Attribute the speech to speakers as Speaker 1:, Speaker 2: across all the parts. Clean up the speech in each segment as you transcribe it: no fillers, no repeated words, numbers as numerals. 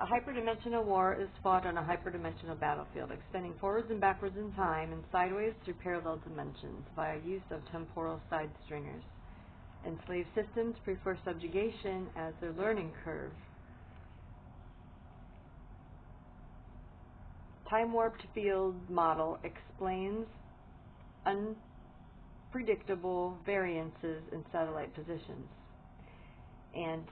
Speaker 1: hyperdimensional war is fought on a hyperdimensional battlefield, extending forwards and backwards in time and sideways through parallel dimensions via use of temporal side stringers. Enslaved systems prefer subjugation as their learning curve. Time-warped field model explains unpredictable variances in satellite positions. And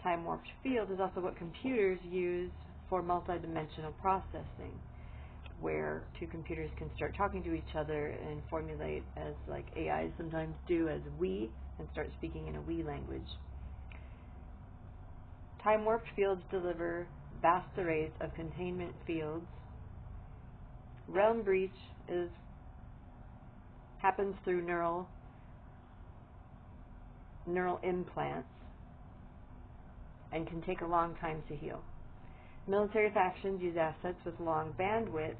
Speaker 1: time-warped field is also what computers use for multidimensional processing, where two computers can start talking to each other and formulate, as like AIs sometimes do, as we, and start speaking in a we language. Time-warped fields deliver vast arrays of containment fields. Realm breach happens through neural implants and can take a long time to heal. Military factions use assets with long bandwidths,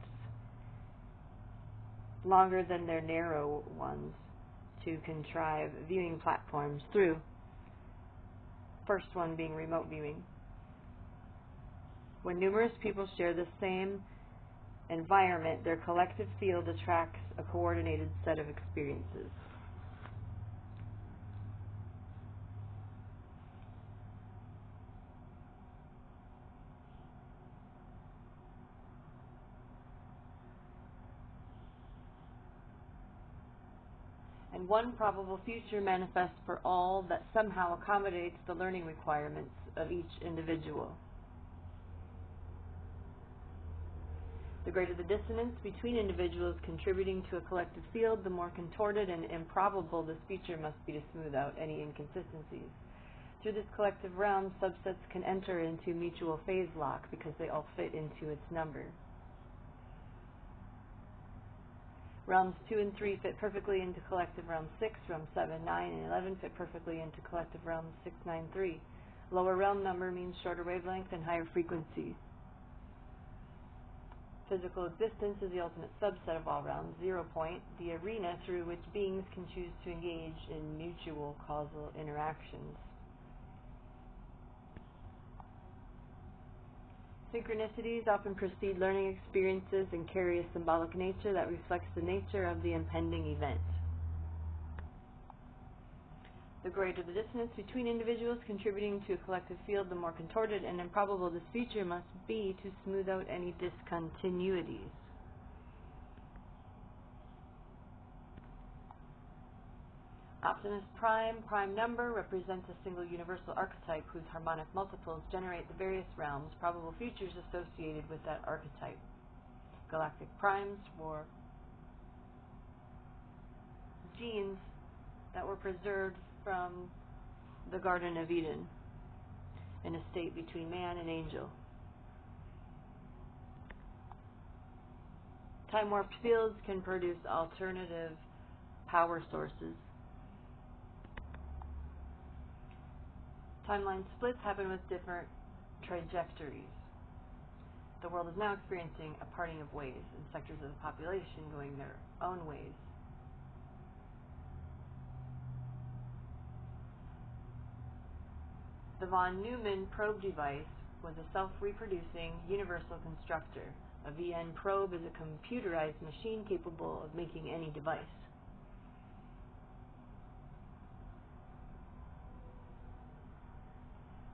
Speaker 1: longer than their narrow ones, to contrive viewing platforms through. First one being remote viewing. When numerous people share the same environment, their collective field attracts a coordinated set of experiences. And one probable future manifests for all that somehow accommodates the learning requirements of each individual. The greater the dissonance between individuals contributing to a collective field, the more contorted and improbable this future must be to smooth out any inconsistencies. Through this collective realm, subsets can enter into mutual phase lock because they all fit into its number. Realms 2 and 3 fit perfectly into collective realm 6, realm 7, 9, and 11 fit perfectly into collective realms 6, 9, 3. Lower realm number means shorter wavelength and higher frequency. Physical existence is the ultimate subset of all realms. 0 point, the arena through which beings can choose to engage in mutual causal interactions. Synchronicities often precede learning experiences and carry a symbolic nature that reflects the nature of the impending event. The greater the dissonance between individuals contributing to a collective field, the more contorted and improbable this feature must be to smooth out any discontinuities. Optimus Prime, prime number, represents a single universal archetype whose harmonic multiples generate the various realms, probable futures associated with that archetype. Galactic primes were genes that were preserved from the Garden of Eden in a state between man and angel. Time-warped fields can produce alternative power sources. Timeline splits happen with different trajectories. The world is now experiencing a parting of ways, and sectors of the population going their own ways. The von Neumann probe device was a self-reproducing universal constructor. A VN probe is a computerized machine capable of making any device.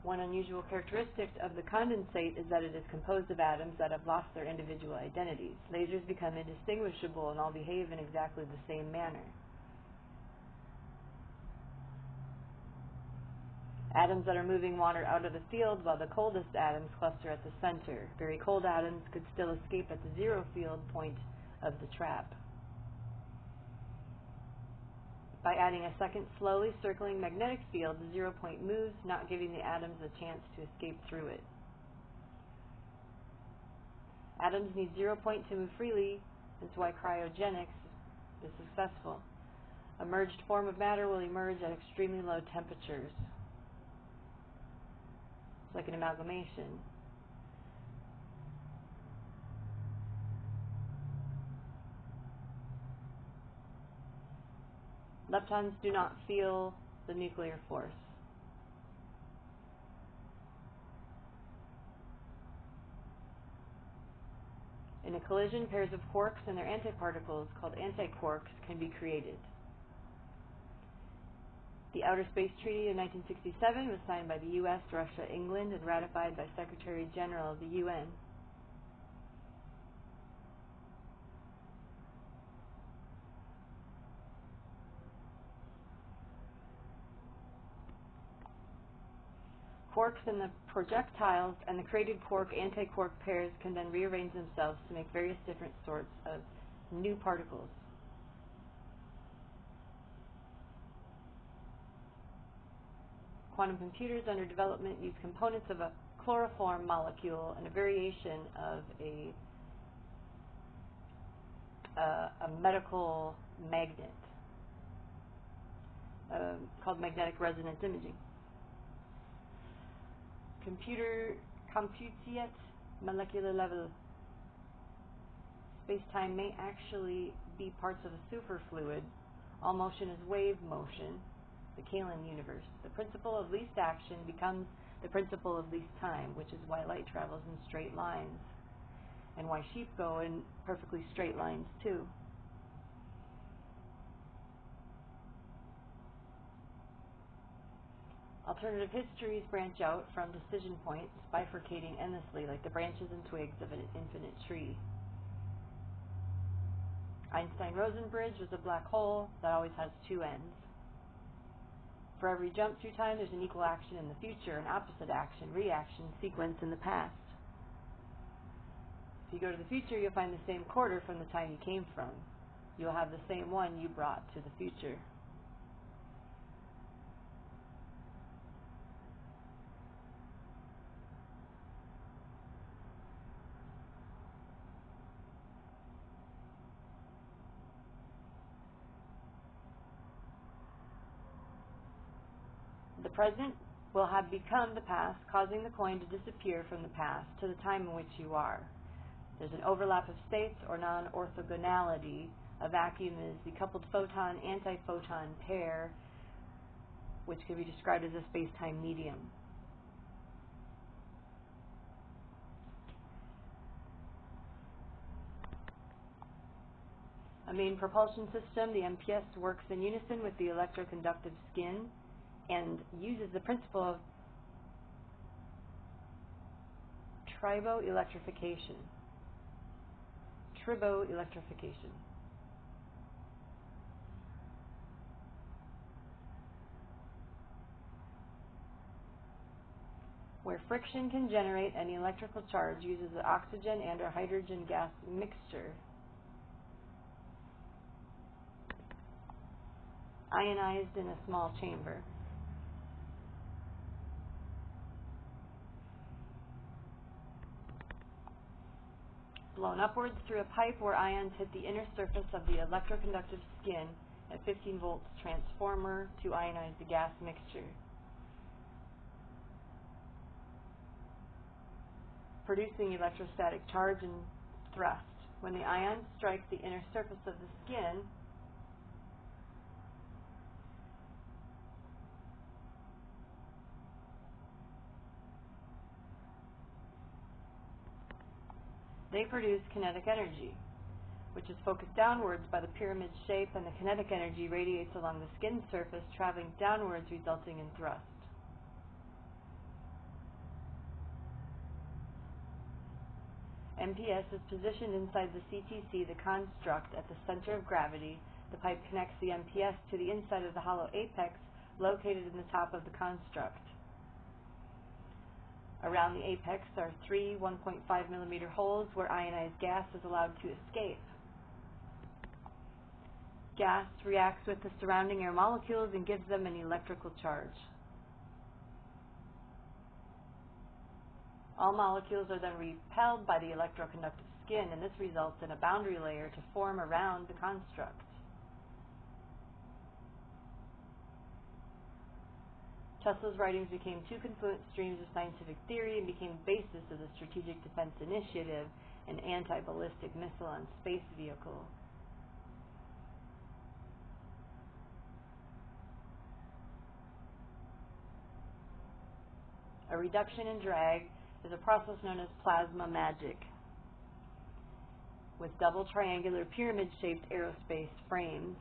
Speaker 1: One unusual characteristic of the condensate is that it is composed of atoms that have lost their individual identities. Lasers become indistinguishable and all behave in exactly the same manner. Atoms that are moving water out of the field, while the coldest atoms cluster at the center. Very cold atoms could still escape at the zero field point of the trap. By adding a second slowly circling magnetic field, the 0 point moves, not giving the atoms a chance to escape through it. Atoms need 0 point to move freely, that's why cryogenics is successful. A merged form of matter will emerge at extremely low temperatures. It's like an amalgamation. Leptons do not feel the nuclear force. In a collision, pairs of quarks and their antiparticles, called antiquarks, can be created. The Outer Space Treaty of 1967 was signed by the U.S., Russia, England, and ratified by Secretary General of the UN. Quarks in the projectiles and the created quark-antiquark pairs can then rearrange themselves to make various different sorts of new particles. Quantum computers under development use components of a chloroform molecule and a variation of a medical magnet called magnetic resonance imaging. Compute at molecular level. Space-time may actually be parts of a superfluid. All motion is wave motion. The Kalan universe. The principle of least action becomes the principle of least time, which is why light travels in straight lines, and why sheep go in perfectly straight lines too. Alternative histories branch out from decision points, bifurcating endlessly like the branches and twigs of an infinite tree. Einstein-Rosen bridge was a black hole that always has two ends. For every jump through time, there's an equal action in the future, an opposite action, reaction, sequence in the past. If you go to the future, you'll find the same quarter from the time you came from. You'll have the same one you brought to the future. The present will have become the past, causing the coin to disappear from the past to the time in which you are. There's an overlap of states or non-orthogonality. A vacuum is the coupled photon-antiphoton pair, which can be described as a space-time medium. A main propulsion system, the MPS, works in unison with the electroconductive skin and uses the principle of triboelectrification. Triboelectrification. Where friction can generate an electrical charge, uses the oxygen and or hydrogen gas mixture. Ionized in a small chamber. Blown upwards through a pipe where ions hit the inner surface of the electroconductive skin at 15 volts transformer to ionize the gas mixture. Producing electrostatic charge and thrust. When the ions strike the inner surface of the skin, they produce kinetic energy, which is focused downwards by the pyramid shape, and the kinetic energy radiates along the skin surface, traveling downwards, resulting in thrust. MPS is positioned inside the CTC, the construct, at the center of gravity. The pipe connects the MPS to the inside of the hollow apex, located in the top of the construct. Around the apex are 3 1.5 millimeter holes where ionized gas is allowed to escape. Gas reacts with the surrounding air molecules and gives them an electrical charge. All molecules are then repelled by the electroconductive skin, and this results in a boundary layer to form around the construct. Tesla's writings became two confluent streams of scientific theory and became the basis of the Strategic Defense Initiative, an anti-ballistic missile and space vehicle. A reduction in drag is a process known as plasma magic. With double triangular pyramid-shaped aerospace frames,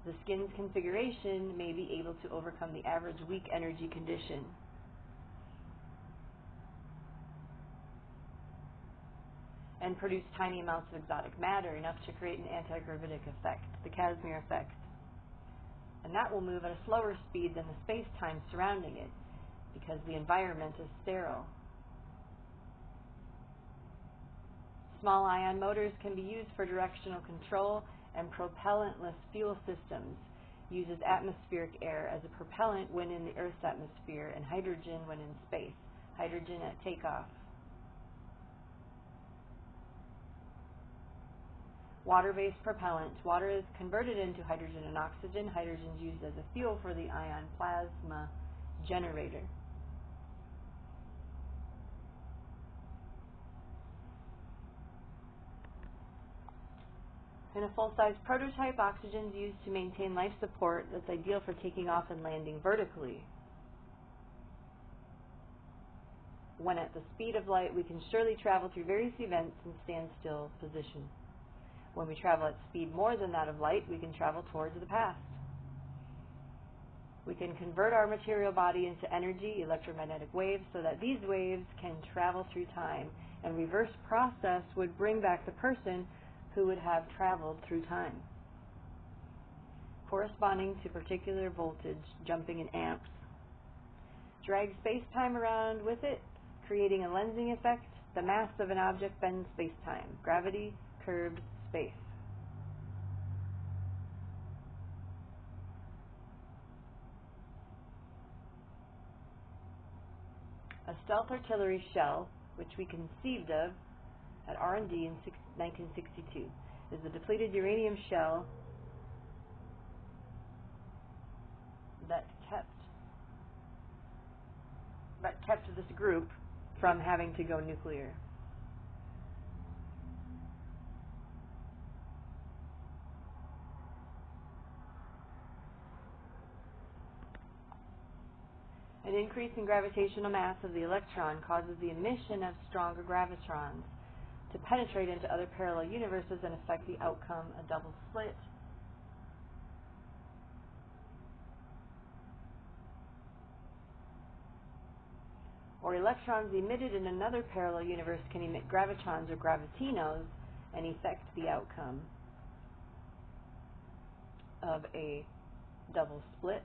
Speaker 1: the skin's configuration may be able to overcome the average weak energy condition. And produce tiny amounts of exotic matter, enough to create an anti-gravitic effect, the Casimir effect. And that will move at a slower speed than the space-time surrounding it, because the environment is sterile. Small ion motors can be used for directional control, and propellantless fuel systems uses atmospheric air as a propellant when in the Earth's atmosphere and hydrogen when in space, hydrogen at takeoff. Water-based propellant. Water is converted into hydrogen and oxygen. Hydrogen is used as a fuel for the ion plasma generator. In a full-size prototype, oxygen is used to maintain life support that's ideal for taking off and landing vertically. When at the speed of light, we can surely travel through various events in standstill position. When we travel at speed more than that of light, we can travel towards the past. We can convert our material body into energy, electromagnetic waves, so that these waves can travel through time, and reverse process would bring back the person who would have traveled through time, corresponding to particular voltage jumping in amps. Drag space-time around with it, creating a lensing effect. The mass of an object bends space-time. Gravity curves space. A stealth artillery shell, which we conceived of at R&D in 1962, is the depleted uranium shell that kept this group from having to go nuclear. An increase in gravitational mass of the electron causes the emission of stronger gravitrons to penetrate into other parallel universes and affect the outcome, a double slit. Or electrons emitted in another parallel universe can emit gravitrons or gravitinos and affect the outcome of a double split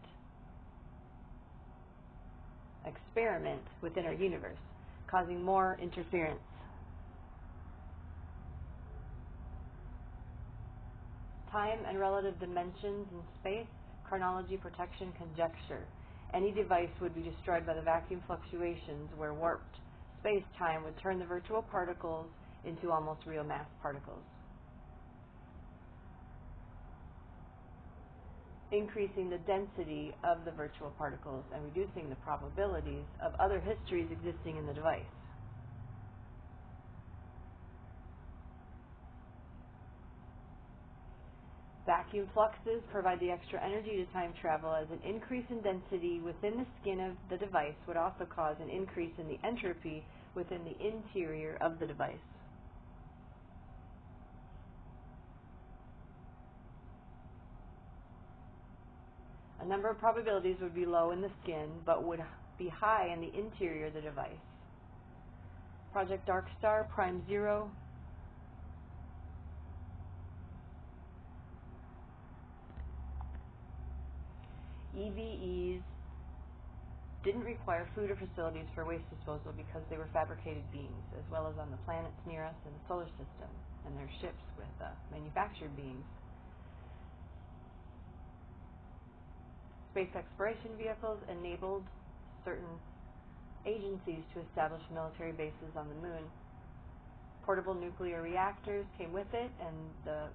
Speaker 1: experiment within our universe, causing more interference. Time and relative dimensions in space, chronology, protection, conjecture. Any device would be destroyed by the vacuum fluctuations where warped space-time would turn the virtual particles into almost real mass particles, increasing the density of the virtual particles and reducing the probabilities of other histories existing in the device. Vacuum fluxes provide the extra energy to time travel, as an increase in density within the skin of the device would also cause an increase in the entropy within the interior of the device. A number of probabilities would be low in the skin, but would be high in the interior of the device. Project Dark Star, Prime 0. EVEs didn't require food or facilities for waste disposal because they were fabricated beings, as well as on the planets near us in the solar system, and their ships with manufactured beings. Space exploration vehicles enabled certain agencies to establish military bases on the moon. Portable nuclear reactors came with it, and the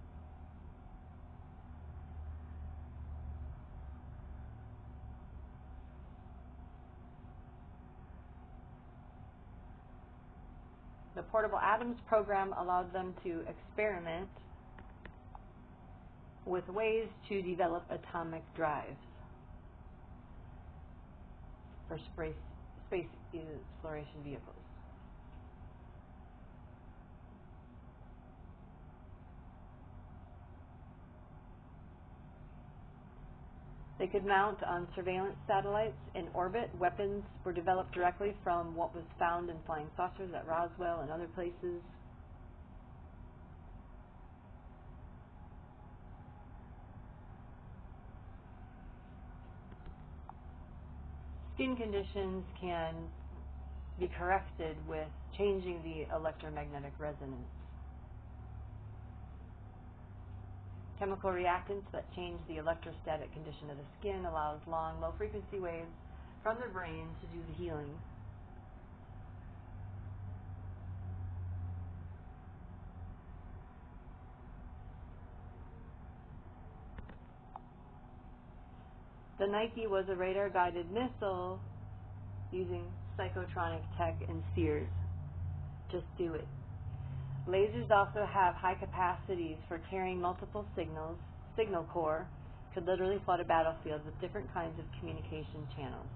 Speaker 1: Portable Atoms program allowed them to experiment with ways to develop atomic drives for space exploration vehicles. They could mount on surveillance satellites in orbit. Weapons were developed directly from what was found in flying saucers at Roswell and other places. Skin conditions can be corrected with changing the electromagnetic resonance. Chemical reactants that change the electrostatic condition of the skin allows long, low-frequency waves from the brain to do the healing. The Nike was a radar-guided missile using psychotronic tech and spheres. Just do it. Lasers also have high capacities for carrying multiple signals. Signal core could literally flood a battlefield with different kinds of communication channels.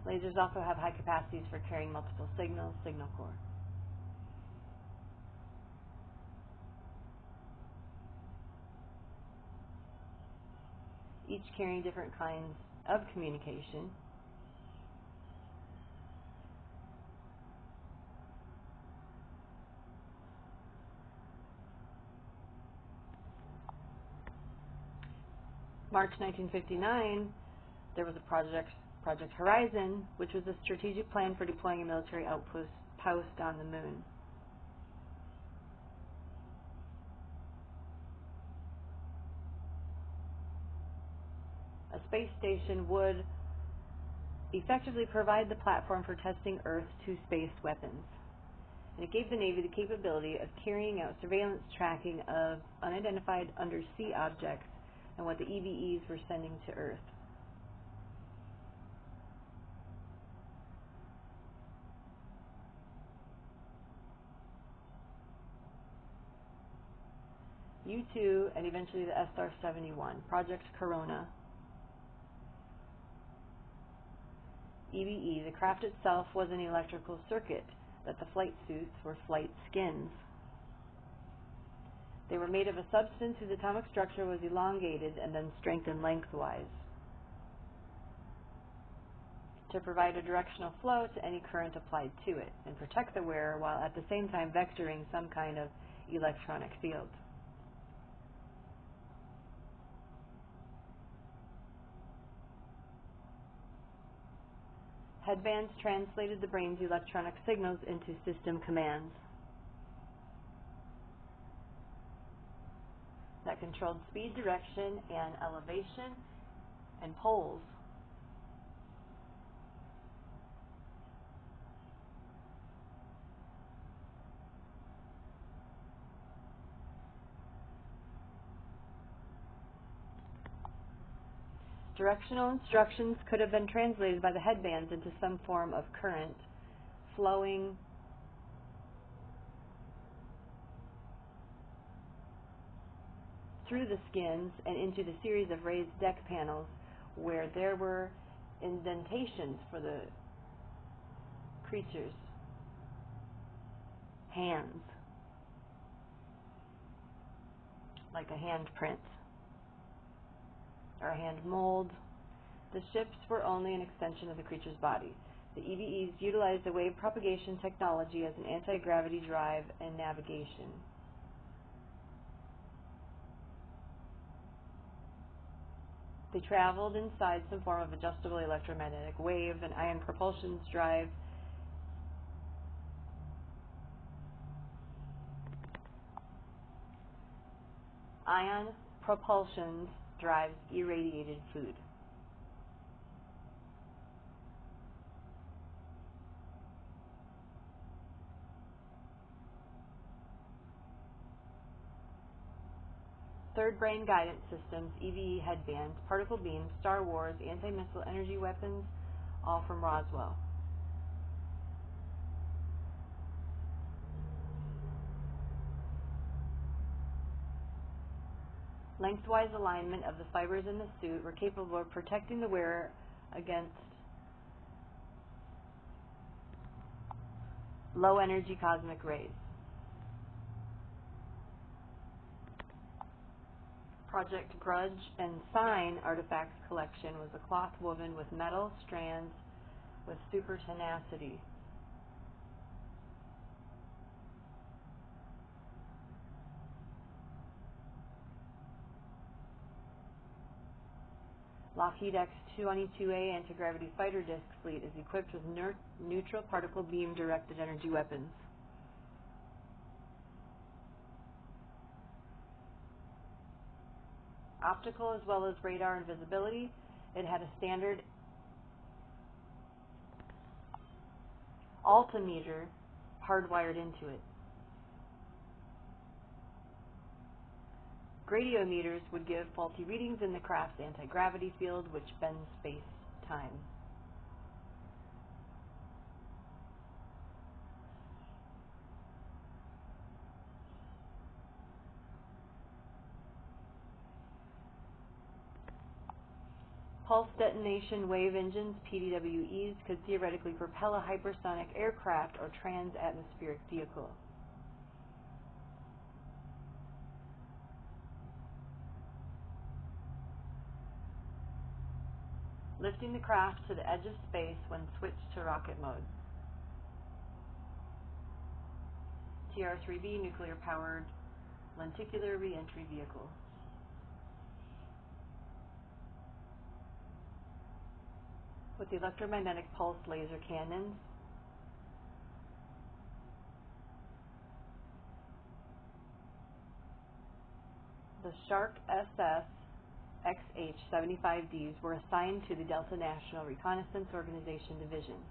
Speaker 1: Lasers also have high capacities for carrying multiple signals. Signal core. Each carrying different kinds of communication. March 1959, there was a Project Horizon, which was a strategic plan for deploying a military outpost on the moon. A space station would effectively provide the platform for testing Earth-to-space weapons. And it gave the Navy the capability of carrying out surveillance tracking of unidentified undersea objects and what the EVEs were sending to Earth. U-2 and eventually the SR-71, Project Corona. EVE, the craft itself was an electrical circuit, that the flight suits were flight skins. They were made of a substance whose atomic structure was elongated and then strengthened lengthwise to provide a directional flow to any current applied to it and protect the wearer while at the same time vectoring some kind of electronic field. Headbands translated the brain's electronic signals into system commands that controlled speed, direction, and elevation, and poles. Directional instructions could have been translated by the headbands into some form of current flowing through the skins and into the series of raised deck panels where there were indentations for the creature's hands, like a hand print or a hand mold. The ships were only an extension of the creature's body. The EVEs utilized a wave propagation technology as an anti-gravity drive and navigation. They traveled inside some form of adjustable electromagnetic wave, an ion propulsion drive. Ion propulsion drives irradiated food. Third brain guidance systems, EVE headbands, particle beams, Star Wars, anti-missile energy weapons, all from Roswell. Lengthwise alignment of the fibers in the suit were capable of protecting the wearer against low energy cosmic rays. Project Grudge and Sign Artifacts Collection was a cloth woven with metal strands with super tenacity. Lockheed X-22A anti-gravity fighter disc fleet is equipped with neutral particle beam directed energy weapons. Optical as well as radar and visibility, it had a standard altimeter hardwired into it. Gradiometers would give faulty readings in the craft's anti-gravity field, which bends space-time. Pulse detonation wave engines, PDWEs, could theoretically propel a hypersonic aircraft or trans-atmospheric vehicle. Lifting the craft to the edge of space when switched to rocket mode. TR-3B nuclear-powered lenticular re-entry vehicle. With electromagnetic pulse laser cannons, the Shark SS XH-75Ds were assigned to the Delta National Reconnaissance Organization Division.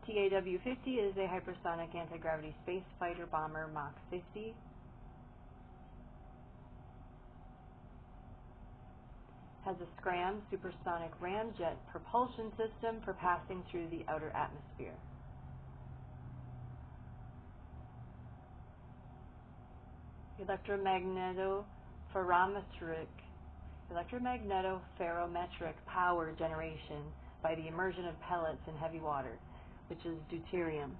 Speaker 1: TAW-50 is a hypersonic anti-gravity space fighter bomber Mach 50. Has a SCRAM supersonic ramjet propulsion system for passing through the outer atmosphere. Electromagnetoferrometric power generation by the immersion of pellets in heavy water, which is deuterium.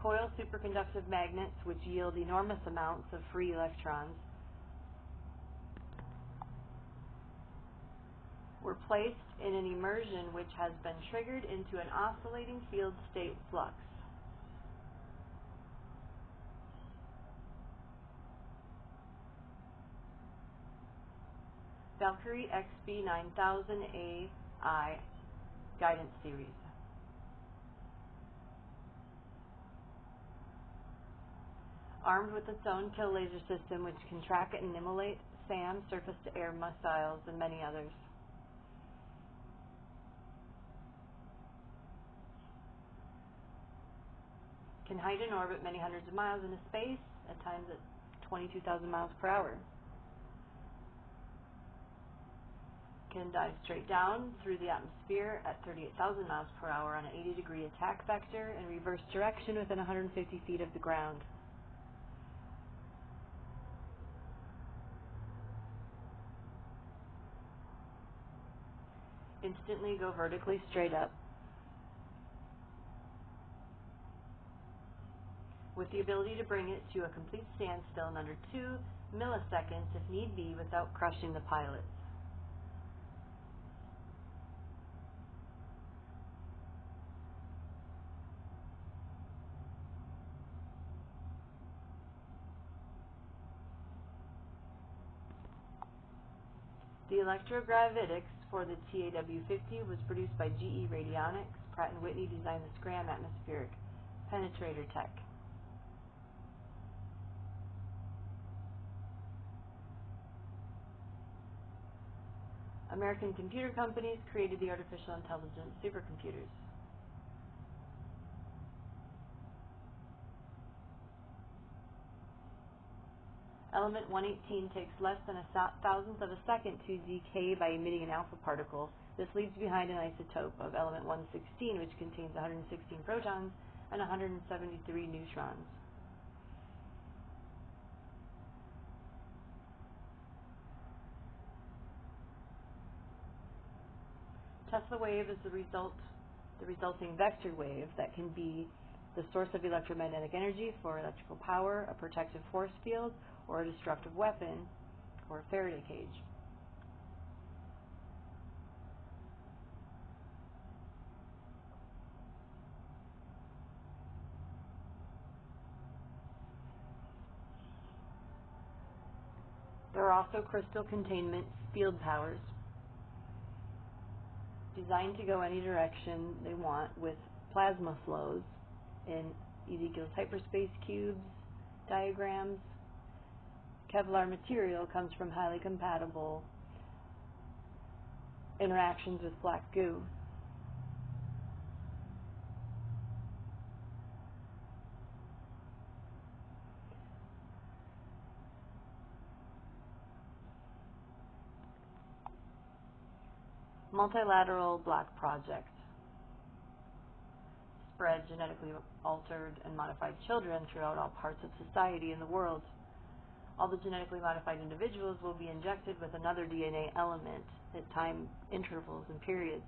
Speaker 1: Coil superconductive magnets, which yield enormous amounts of free electrons, were placed in an immersion which has been triggered into an oscillating field state flux. Valkyrie XB9000AI guidance series. Armed with its own kill laser system which can track and immolate SAM, surface-to-air missiles, and many others. Can hide in orbit many hundreds of miles into space, at times at 22,000 miles per hour. Can dive straight down through the atmosphere at 38,000 miles per hour on an 80-degree attack vector and reverse direction within 150 feet of the ground. Instantly go vertically straight up. With the ability to bring it to a complete standstill in under 2 milliseconds if need be without crushing the pilots. The electrogravitics for the TAW-50 was produced by GE Radionics. Pratt & Whitney designed the SCRAM atmospheric penetrator tech. American computer companies created the artificial intelligence supercomputers. Element 118 takes less than a thousandth of a second to decay by emitting an alpha particle. This leaves behind an isotope of element 116, which contains 116 protons and 173 neutrons. Tesla wave is the resulting vector wave that can be the source of electromagnetic energy for electrical power, a protective force field, or a destructive weapon, or a Faraday cage. There are also crystal containment field powers, designed to go any direction they want with plasma flows in Ezekiel's hyperspace cubes diagrams. Kevlar material comes from highly compatible interactions with black goo. Multilateral Black Project. Spread genetically altered and modified children throughout all parts of society in the world. All the genetically modified individuals will be injected with another DNA element at time intervals and periods.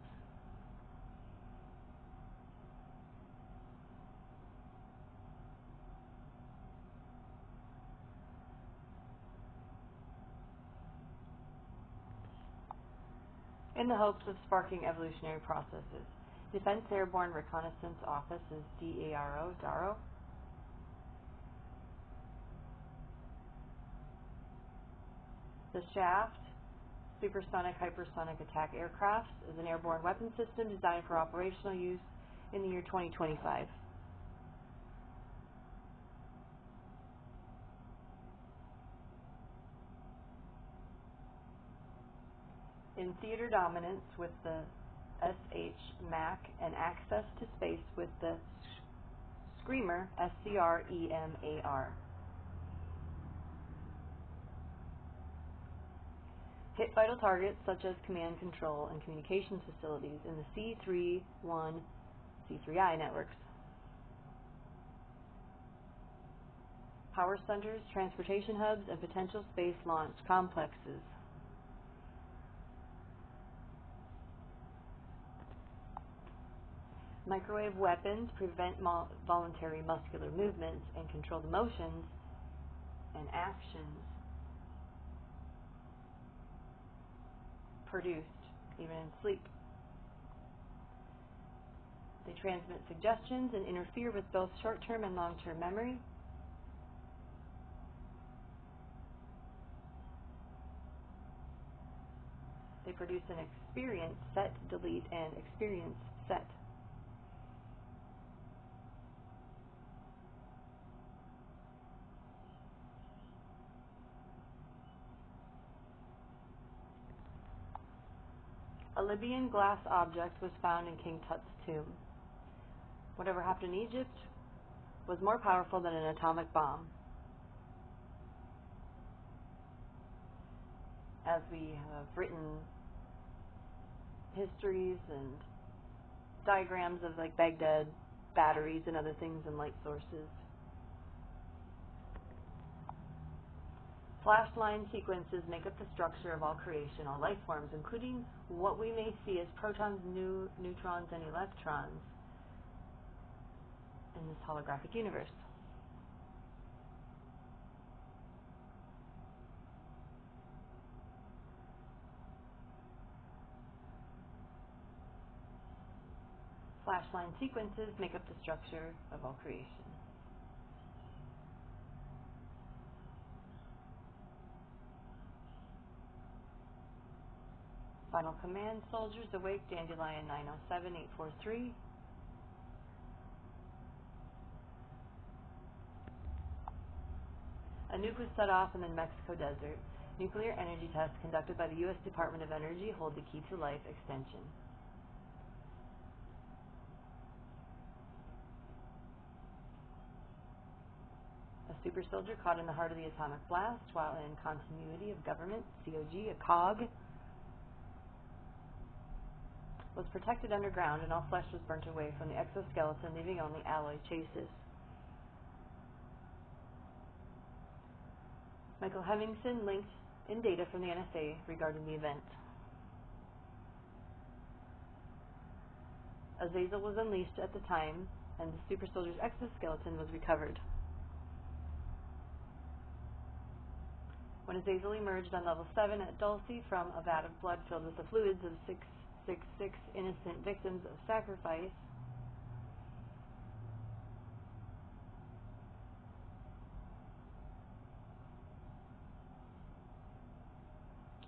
Speaker 1: In the hopes of sparking evolutionary processes. Defense Airborne Reconnaissance Office is DARO. The Shaft, Supersonic Hypersonic Attack Aircraft, is an airborne weapon system designed for operational use in the year 2025. In theater dominance with the SH MAC and access to space with the Screamer, SCREMAR. Hit vital targets such as command control and communications facilities in the C3-1, C3I networks. Power centers, transportation hubs, and potential space launch complexes. Microwave weapons prevent voluntary muscular movements and control the motions and actions produced even in sleep. They transmit suggestions and interfere with both short-term and long-term memory. They produce an experience set, delete, and experience set. A Libyan glass object was found in King Tut's tomb. Whatever happened in Egypt was more powerful than an atomic bomb. As we have written histories and diagrams of like Baghdad batteries and other things and light sources. Flash line sequences make up the structure of all creation, all life forms, including what we may see as protons, neutrons, and electrons in this holographic universe. Flash line sequences make up the structure of all creation. Final command soldiers awake, Dandelion 907-843. A nuke was set off in the New Mexico desert. Nuclear energy tests conducted by the U.S. Department of Energy hold the key to life extension. A super soldier caught in the heart of the atomic blast while in continuity of government, COG, a COG, was protected underground, and all flesh was burnt away from the exoskeleton, leaving only alloy chassis. Michael Hemmingson linked in data from the NSA regarding the event. Azazel was unleashed at the time, and the super soldier's exoskeleton was recovered. When Azazel emerged on level 7 at Dulce from a vat of blood filled with the fluids of 666 innocent victims of sacrifice,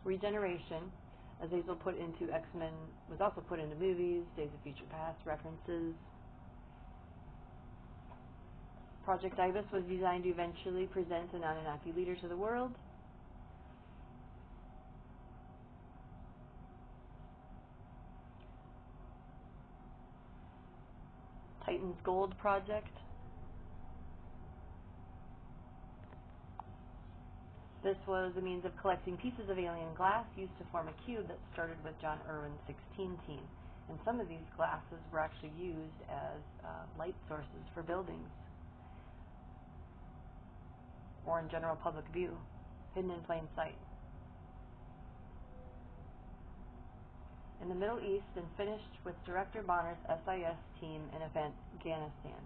Speaker 1: regeneration, Azazel put into X-Men, was also put into movies, Days of Future Past references. Project Ibis was designed to eventually present an Anunnaki leader to the world. Titan's Gold Project. This was a means of collecting pieces of alien glass used to form a cube that started with John Irwin's 16 team. And some of these glasses were actually used as light sources for buildings, or in general public view, hidden in plain sight. In the Middle East, and finished with Director Bonner's SIS team in Afghanistan.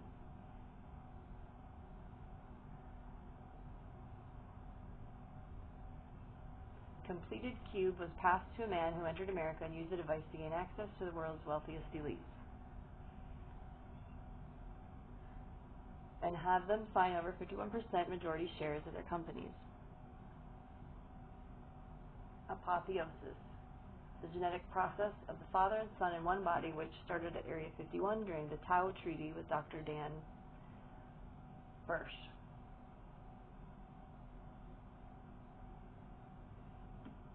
Speaker 1: Completed cube was passed to a man who entered America and used the device to gain access to the world's wealthiest elites, and have them sign over 51% majority shares of their companies. Apotheosis, the genetic process of the father and son in one body, which started at Area 51 during the Tau Treaty with Dr. Dan Bursch.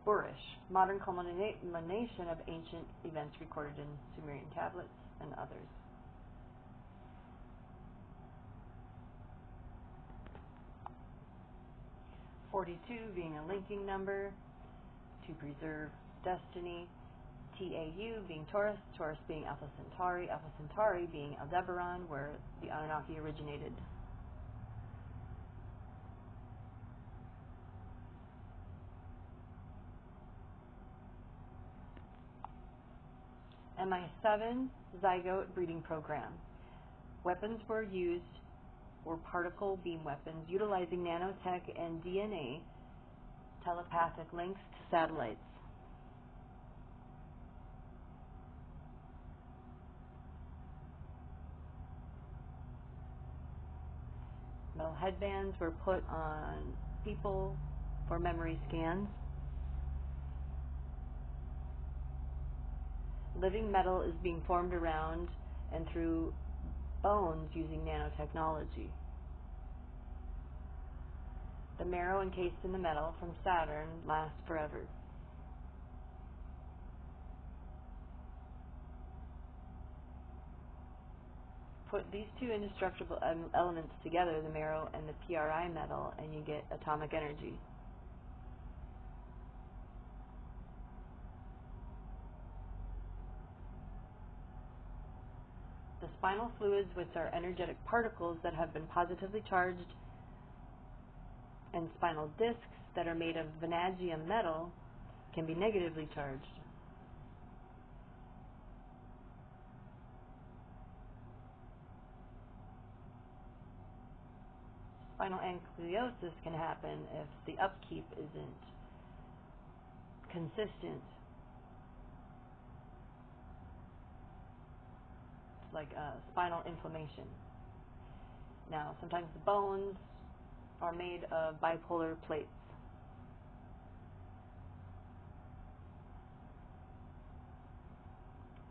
Speaker 1: Burish, modern culmination of ancient events recorded in Sumerian tablets and others. (42) being a linking number to preserve destiny. TAU being Taurus, Taurus being Alpha Centauri being Aldebaran, where the Anunnaki originated. MI7 Zygote Breeding Program. Weapons were used, were particle beam weapons, utilizing nanotech and DNA telepathic links to satellites. Metal headbands were put on people for memory scans. Living metal is being formed around and through bones using nanotechnology. The marrow encased in the metal from Saturn lasts forever. Put these two indestructible elements together, the marrow and the PRI metal, and you get atomic energy. The spinal fluids, which are energetic particles that have been positively charged, and spinal discs that are made of vanadium metal, can be negatively charged. Spinal ankyliosis can happen if the upkeep isn't consistent. It's like spinal inflammation. Now, sometimes the bones are made of bipolar plates.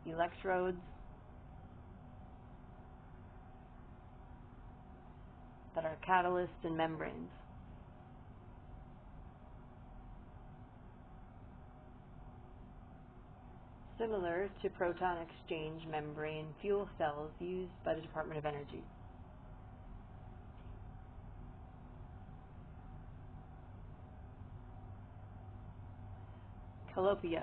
Speaker 1: Electrodes that are catalysts and membranes. Similar to proton exchange membrane fuel cells used by the Department of Energy. Calliope.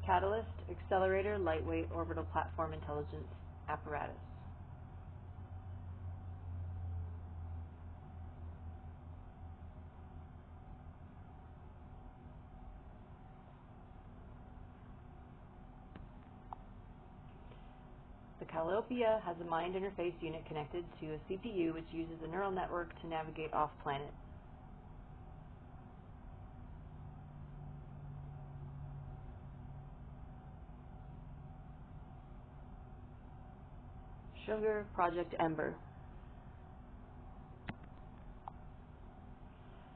Speaker 1: Catalyst, accelerator, lightweight orbital platform intelligence apparatus. Calliopeia has a mind interface unit connected to a CPU which uses a neural network to navigate off-planet. Sugar Project Ember.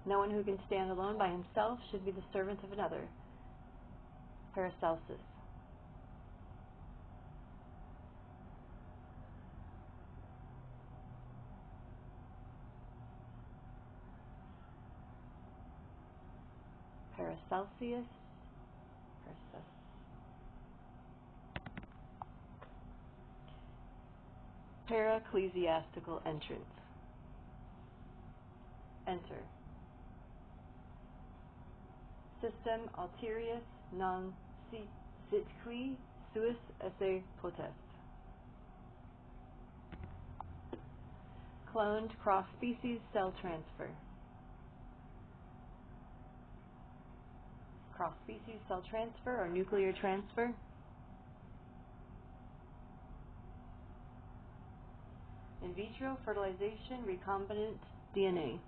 Speaker 1: No one who can stand alone by himself should be the servant of another. Paracelsus. Paracelsius. Paraecclesiastical entrance. Enter. System Alterius non sit qui suis esse potest. Cloned cross-species cell transfer. Cross-species cell transfer or nuclear transfer. In vitro fertilization recombinant DNA.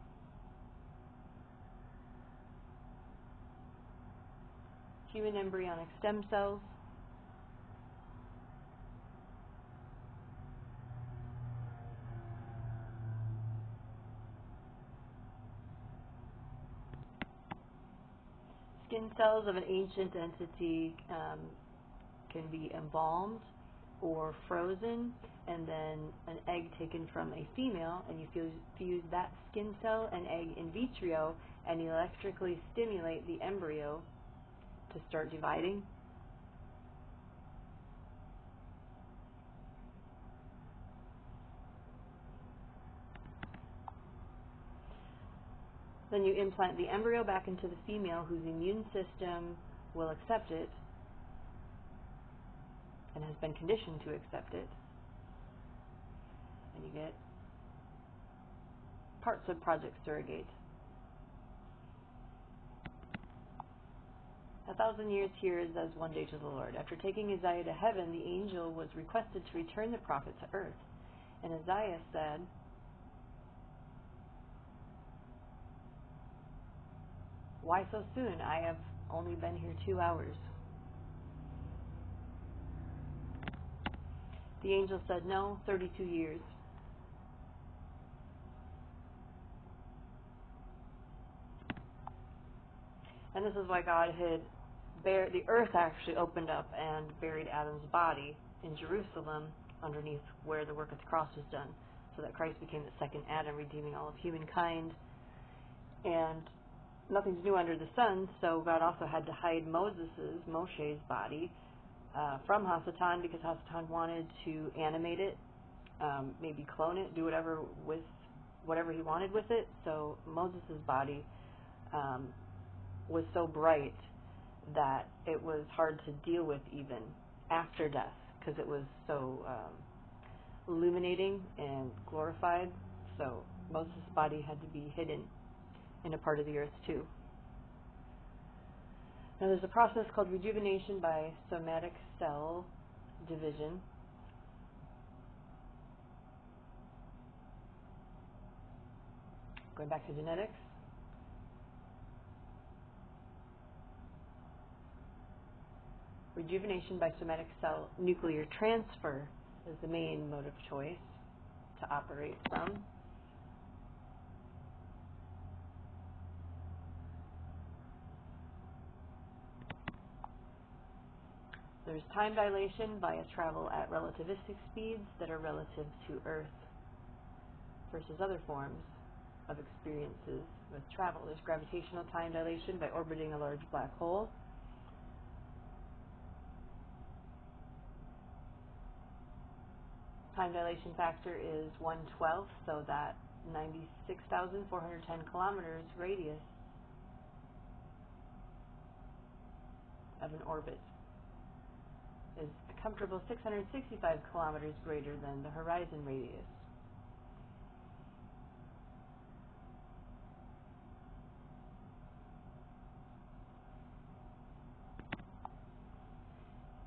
Speaker 1: Human embryonic stem cells. Skin cells of an ancient entity can be embalmed or frozen, and then an egg taken from a female, and you fuse that skin cell and egg in vitro and electrically stimulate the embryo to start dividing. Then you implant the embryo back into the female, whose immune system will accept it and has been conditioned to accept it. And you get parts of Project Surrogate. 1,000 years here is as one day to the Lord. After taking Isaiah to heaven, the angel was requested to return the prophet to earth. And Isaiah said, "Why so soon? I have only been here 2 hours." The angel said, "No, 32 years. And this is why God had the earth actually opened up and buried Adam's body in Jerusalem underneath where the work of the cross was done, so that Christ became the second Adam, redeeming all of humankind. And nothing's new under the sun, so God also had to hide Moshe's body from Hasatan, because Hasatan wanted to animate it, maybe clone it, do whatever he wanted with it. So Moses' body was so bright that it was hard to deal with even after death, because it was so illuminating and glorified. So Moses' body had to be hidden in a part of the earth too. Now there's a process called rejuvenation by somatic cell division. Going back to genetics. Rejuvenation by somatic cell nuclear transfer is the main mode of choice to operate from. There's time dilation via travel at relativistic speeds that are relative to Earth versus other forms of experiences with travel. There's gravitational time dilation by orbiting a large black hole. Time dilation factor is 1/12, so that 96,410 kilometers radius of an orbit is a comfortable 665 kilometers greater than the horizon radius.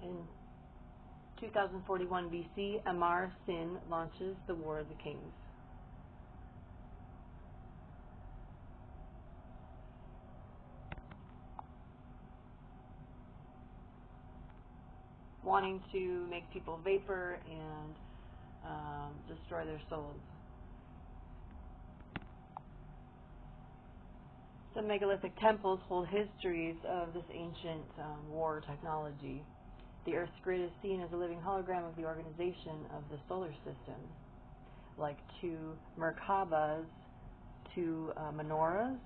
Speaker 1: In 2041 BC, Amar Sin launches the War of the Kings. Wanting to make people vapor and destroy their souls. The megalithic temples hold histories of this ancient war technology. The Earth's grid is seen as a living hologram of the organization of the solar system, like two Merkabas, two menorahs,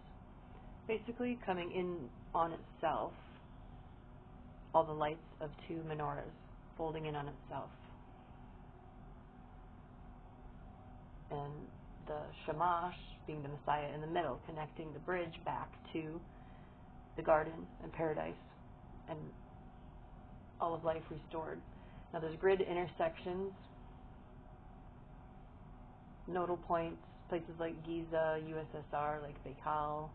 Speaker 1: basically coming in on itself, all the lights of two menorahs folding in on itself. And the Shamash being the Messiah in the middle, connecting the bridge back to the garden and paradise and all of life restored. Now there's grid intersections, nodal points, places like Giza, USSR, like Baikal,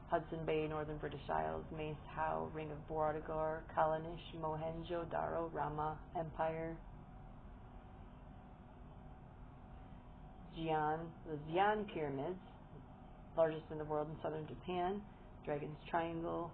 Speaker 1: Hudson Bay, Northern British Isles, Mace Howe, Ring of Bordigar, Kalanish, Mohenjo-Daro, Rama Empire, Xi'an, the Xi'an Pyramids, largest in the world in southern Japan, Dragon's Triangle,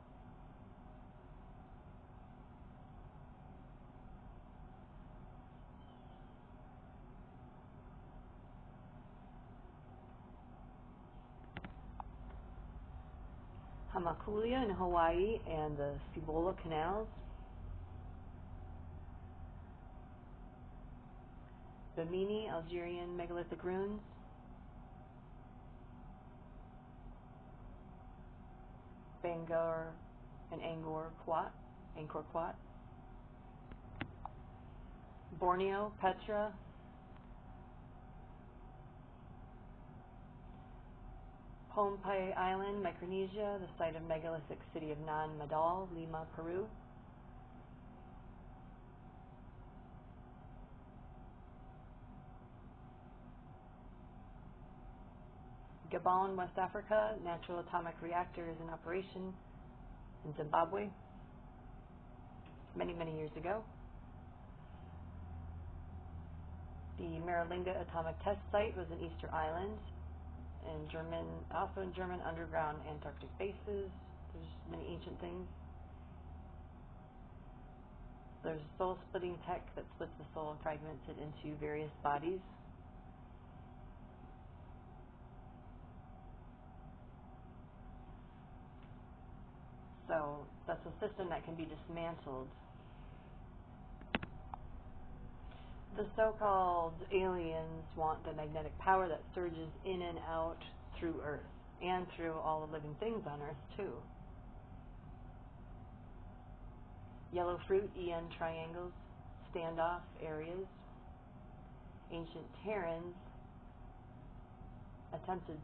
Speaker 1: Hamakulia in Hawaii, and the Cibola Canals, Bimini, Algerian megalithic ruins, Bangor and Angkor Wat, Borneo, Petra, Pohnpei Island, Micronesia, the site of megalithic city of Nodal, Lima, Peru. Gabon, West Africa, natural atomic reactor is in operation in Zimbabwe many, many years ago. The Maralinga atomic test site was in Easter Island, also in German underground Antarctic bases. There's many ancient things. There's soul-splitting tech that splits the soul and fragments it into various bodies. So that's a system that can be dismantled. The so-called aliens want the magnetic power that surges in and out through Earth and through all the living things on Earth too. Yellow fruit, EN triangles, standoff areas, ancient Terrans, attempted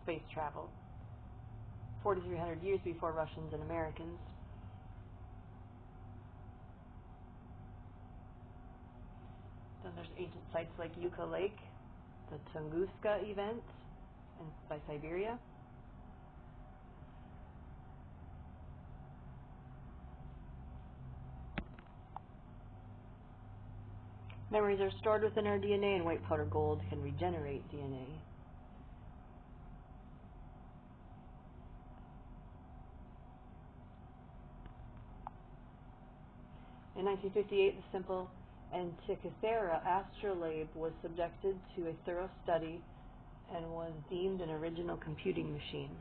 Speaker 1: space travel, 4,300 years before Russians and Americans. Then there's ancient sites like Yucca Lake, the Tunguska event by Siberia. Memories are stored within our DNA, and white powder gold can regenerate DNA. In 1958, the simple Antikythera astrolabe was subjected to a thorough study and was deemed an original computing machine.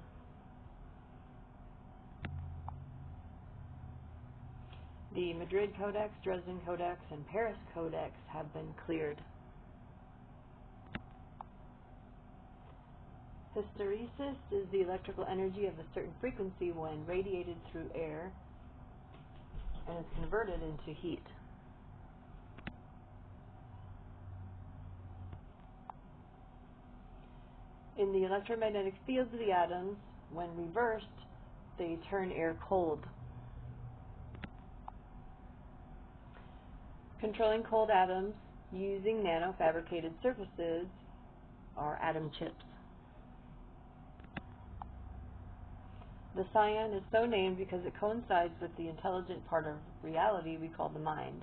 Speaker 1: The Madrid Codex, Dresden Codex, and Paris Codex have been cleared. Hysteresis is the electrical energy of a certain frequency when radiated through air and is converted into heat. In the electromagnetic fields of the atoms, when reversed, they turn air cold. Controlling cold atoms using nano-fabricated surfaces are atom chips. The scion is so named because it coincides with the intelligent part of reality we call the mind.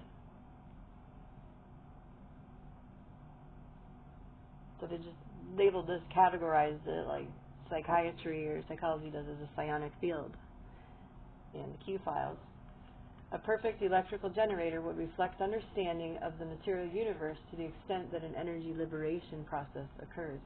Speaker 1: So they just labeled this, categorized it like psychiatry or psychology does as a psionic field in the Q files. A perfect electrical generator would reflect understanding of the material universe to the extent that an energy liberation process occurs.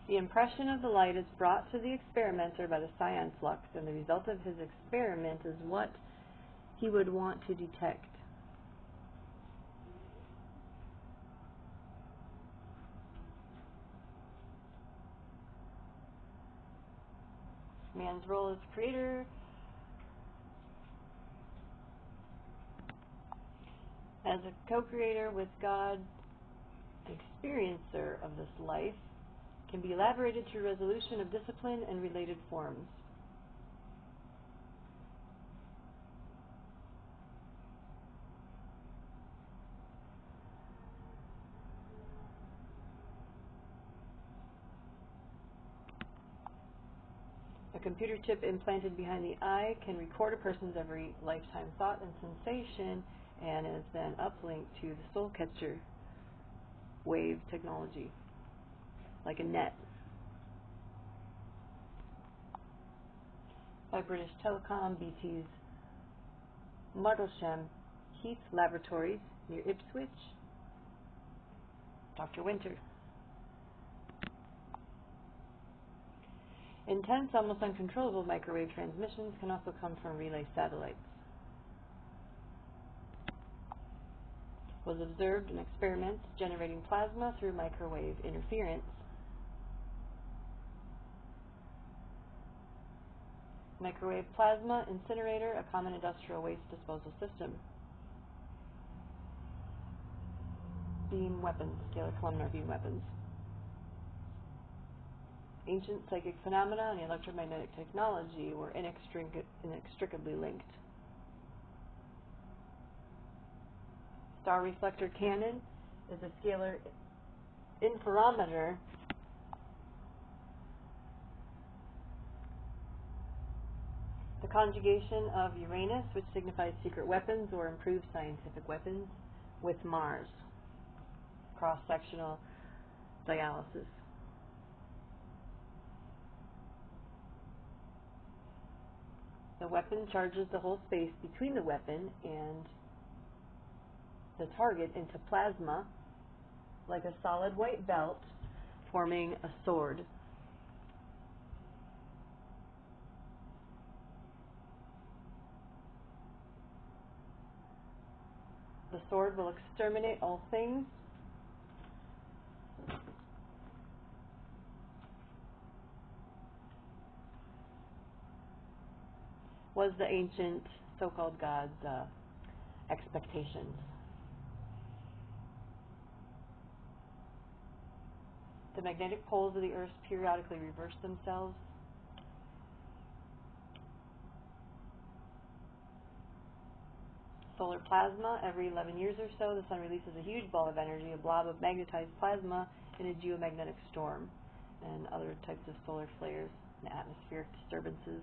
Speaker 1: The impression of the light is brought to the experimenter by the scion flux, and the result of his experiment is what he would want to detect. Man's role as creator. As a co-creator with God, an experiencer of this life, can be elaborated through resolution of discipline and related forms. A computer chip implanted behind the eye can record a person's every lifetime thought and sensation, and is then uplinked to the soul catcher wave technology, like a net. By British Telecom, BT's Martlesham Heath Laboratories near Ipswich, Dr. Winter. Intense, almost uncontrollable microwave transmissions can also come from relay satellites. Was observed in experiments generating plasma through microwave interference. Microwave plasma incinerator, a common industrial waste disposal system. Beam weapons, scalar columnar beam weapons. Ancient psychic phenomena and electromagnetic technology were inextricably linked. Star reflector cannon is a scalar interferometer the conjugation of Uranus, which signifies secret weapons or improved scientific weapons, with Mars. Cross-sectional dialysis. The weapon charges the whole space between the weapon and the target into plasma, like a solid white belt, forming a sword. The sword will exterminate all things was the ancient so-called God's expectations. The magnetic poles of the Earth periodically reverse themselves. Solar plasma, every 11 years or so, the sun releases a huge ball of energy, a blob of magnetized plasma in a geomagnetic storm, and other types of solar flares and atmospheric disturbances.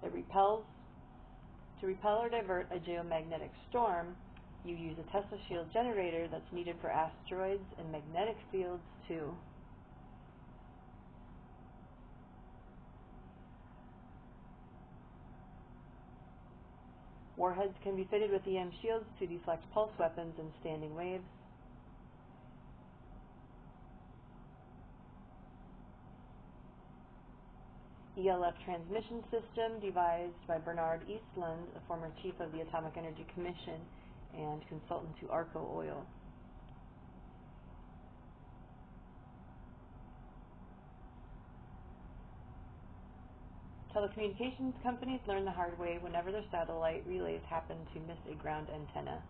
Speaker 1: It repels. To repel or divert a geomagnetic storm, you use a Tesla shield generator that's needed for asteroids and magnetic fields too. Warheads can be fitted with EM shields to deflect pulse weapons and standing waves. ELF transmission system devised by Bernard Eastland, a former chief of the Atomic Energy Commission and consultant to Arco Oil. Telecommunications companies learn the hard way whenever their satellite relays happen to miss a ground antenna.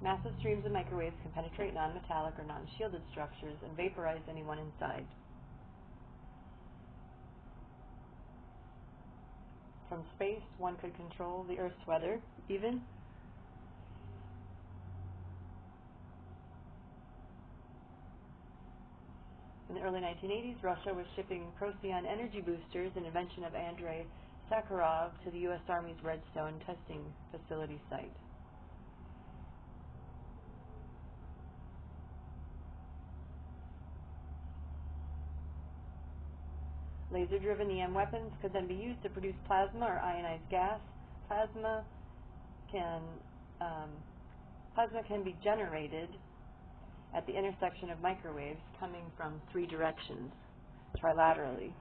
Speaker 1: Massive streams of microwaves can penetrate non-metallic or non-shielded structures and vaporize anyone inside. From space, one could control the Earth's weather, even. In the early 1980s, Russia was shipping Procyon energy boosters, an invention of Andrei Sakharov, to the U.S. Army's Redstone testing facility site. Laser-driven EM weapons could then be used to produce plasma or ionized gas. Plasma can be generated at the intersection of microwaves coming from 3 directions, trilaterally.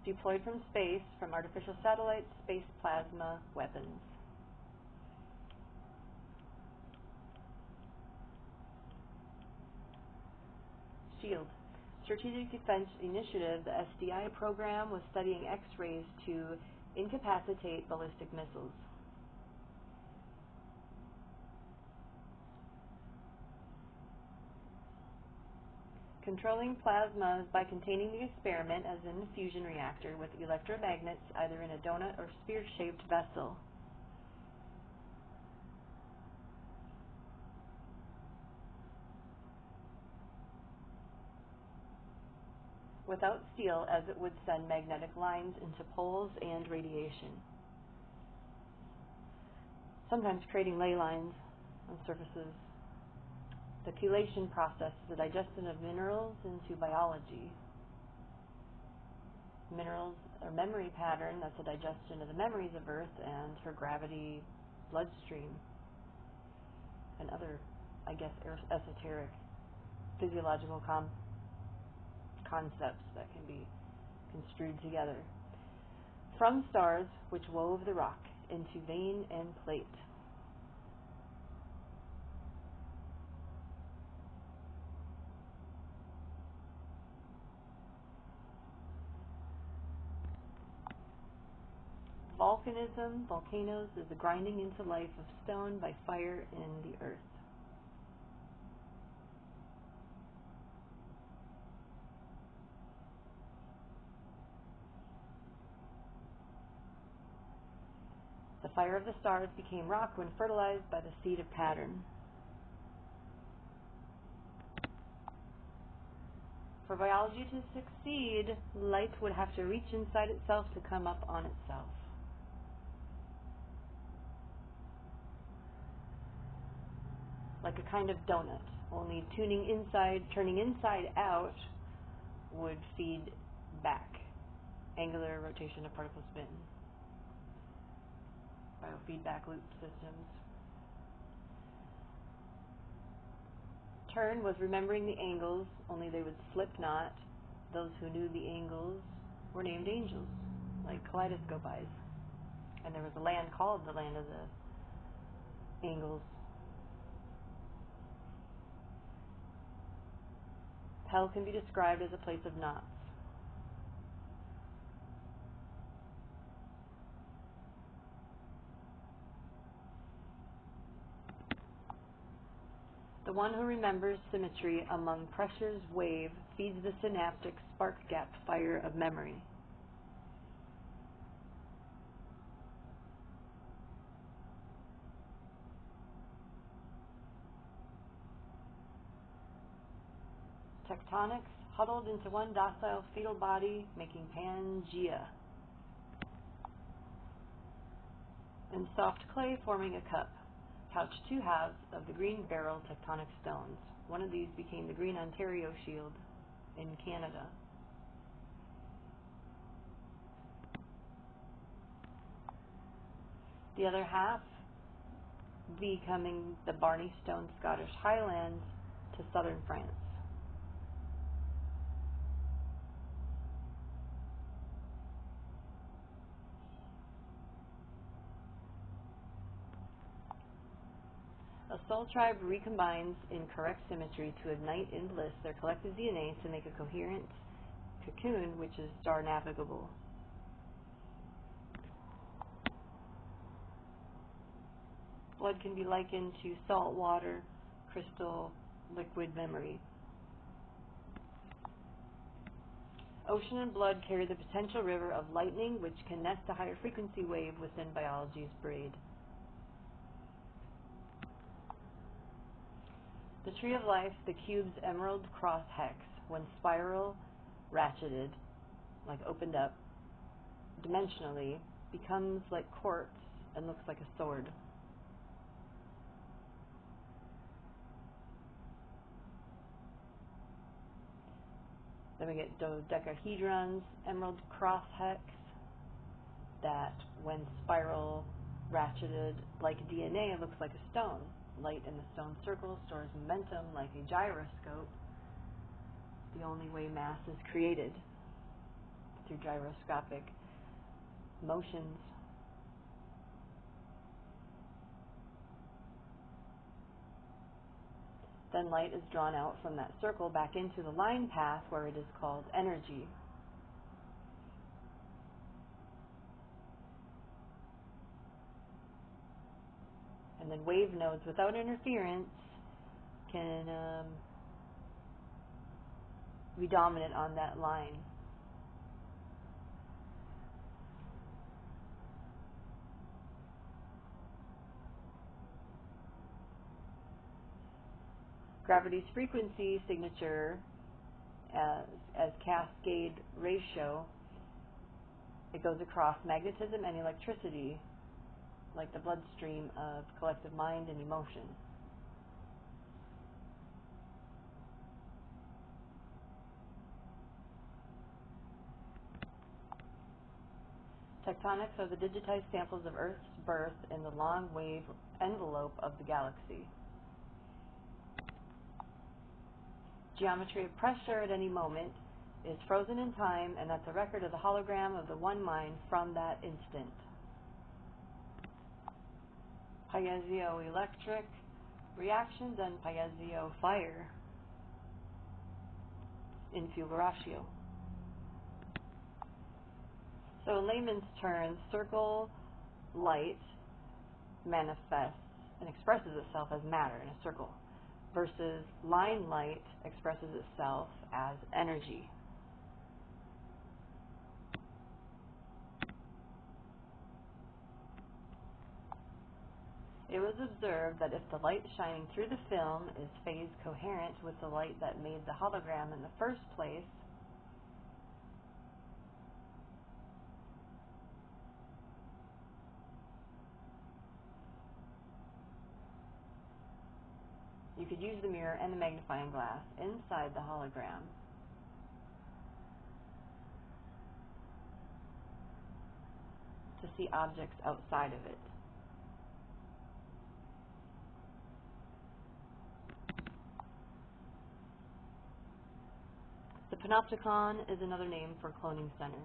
Speaker 1: Deployed from space, from artificial satellites, space plasma weapons. SHIELD. Strategic Defense Initiative, the SDI program, was studying X-rays to incapacitate ballistic missiles. Controlling plasmas by containing the experiment, as in the fusion reactor, with electromagnets either in a donut or sphere-shaped vessel. Without steel, as it would send magnetic lines into poles and radiation, sometimes creating ley lines on surfaces. The chelation process is the digestion of minerals into biology. Minerals or memory pattern, that's a digestion of the memories of Earth and her gravity bloodstream and other, I guess, esoteric physiological concepts that can be construed together. From stars which wove the rock into vein and plate. Volcanism, volcanoes, is the grinding into life of stone by fire in the earth. The fire of the stars became rock when fertilized by the seed of pattern. For biology to succeed, light would have to reach inside itself to come up on itself. Like a kind of donut, only turning inside out would feed back. Angular rotation of particle spin. Biofeedback loop systems. Turn was remembering the angles, only they would slip not. Those who knew the angles were named angels, like kaleidoscope eyes. And there was a land called the land of the angles. Hell can be described as a place of knots. The one who remembers symmetry among pressure's wave feeds the synaptic spark gap fire of memory. Tectonics huddled into one docile fetal body, making Pangea. And soft clay forming a cup. Couch 2 halves of the green beryl tectonic stones. One of these became the green Ontario shield in Canada. The other half becoming the Barney Stone Scottish Highlands to southern France. A soul tribe recombines in correct symmetry to ignite in bliss their collective DNA to make a coherent cocoon which is star navigable. Blood can be likened to salt water, crystal, liquid memory. Ocean and blood carry the potential river of lightning, which can nest a higher frequency wave within biology's braid. The tree of life, the cube's emerald cross hex, when spiral, ratcheted, like opened up, dimensionally, becomes like quartz and looks like a sword. Then we get dodecahedrons, emerald cross hex, that when spiral, ratcheted like DNA, looks like a stone. Light in the stone circle stores momentum like a gyroscope, the only way mass is created, through gyroscopic motions. Then light is drawn out from that circle back into the line path where it is called energy. And then wave nodes without interference can be dominant on that line. Gravity's frequency signature as cascade ratio, it goes across magnetism and electricity, like the bloodstream of collective mind and emotion. Tectonics are the digitized samples of Earth's birth in the long wave envelope of the galaxy. Geometry of pressure at any moment is frozen in time, and that's a record of the hologram of the one mind from that instant. Piezoelectric reactions and piezio fire in fulguratio. So in layman's terms, circle light manifests and expresses itself as matter in a circle, versus line light expresses itself as energy. It was observed that if the light shining through the film is phase coherent with the light that made the hologram in the first place, you could use the mirror and the magnifying glass inside the hologram to see objects outside of it. The Panopticon is another name for cloning center.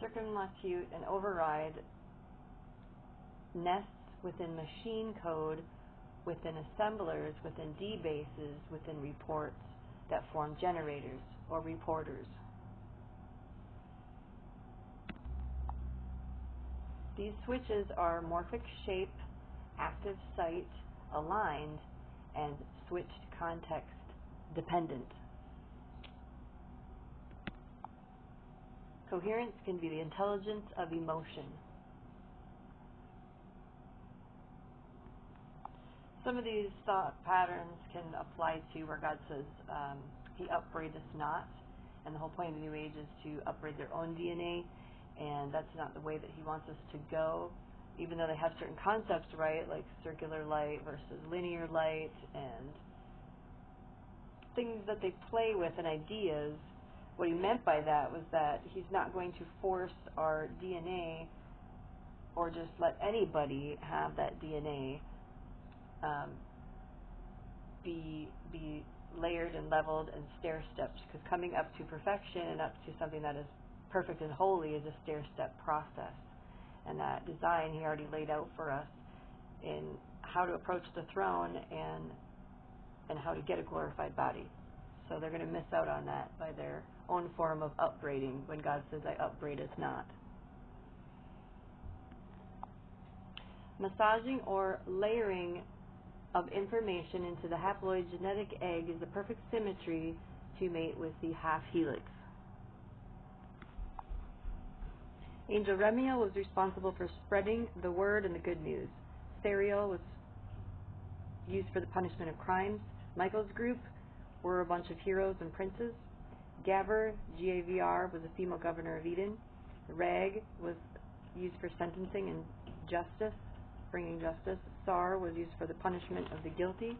Speaker 1: Circumlocute and override nests within machine code, within assemblers, within D-bases, within reports that form generators or reporters. These switches are morphic shape, active site, aligned, and switched context dependent. Coherence can be the intelligence of emotion. Some of these thought patterns can apply to where God says, He upbraideth not, and the whole point of the New Age is to upbraid their own DNA, and that's not the way that He wants us to go, even though they have certain concepts, right, like circular light versus linear light, and things that they play with and ideas. What He meant by that was that He's not going to force our DNA or just let anybody have that DNA be layered and leveled and stair-stepped, because coming up to perfection and up to something that is perfect and holy is a stair-step process. And that design He already laid out for us in how to approach the throne and how to get a glorified body. So they're going to miss out on that by their own form of upbraiding when God says, I upbraid us not. Massaging or layering of information into the haploid genetic egg is the perfect symmetry to mate with the half helix. Angel Remiel was responsible for spreading the word and the good news. Steriel was used for the punishment of crimes. Michael's group were a bunch of heroes and princes. Gavr, G-A-V-R, was a female governor of Eden. Rag was used for sentencing and justice, bringing justice. Sar was used for the punishment of the guilty.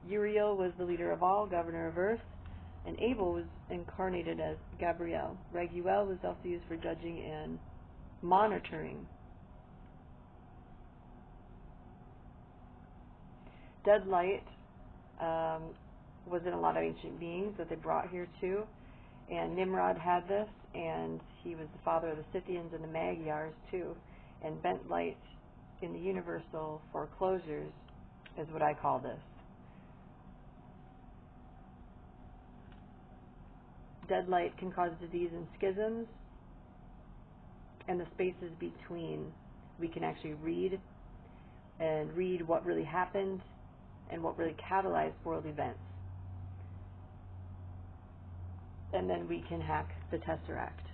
Speaker 1: Uriel was the leader of all, governor of earth. And Abel was incarnated as Gabriel. Raguel was also used for judging and monitoring. Dead light was in a lot of ancient beings that they brought here too. And Nimrod had this, and he was the father of the Scythians and the Magyars too. And bent light in the universal foreclosures is what I call this. Dead light can cause disease and schisms, and the spaces between we can actually read what really happened and what really catalyzed world events. And then we can hack the Tesseract.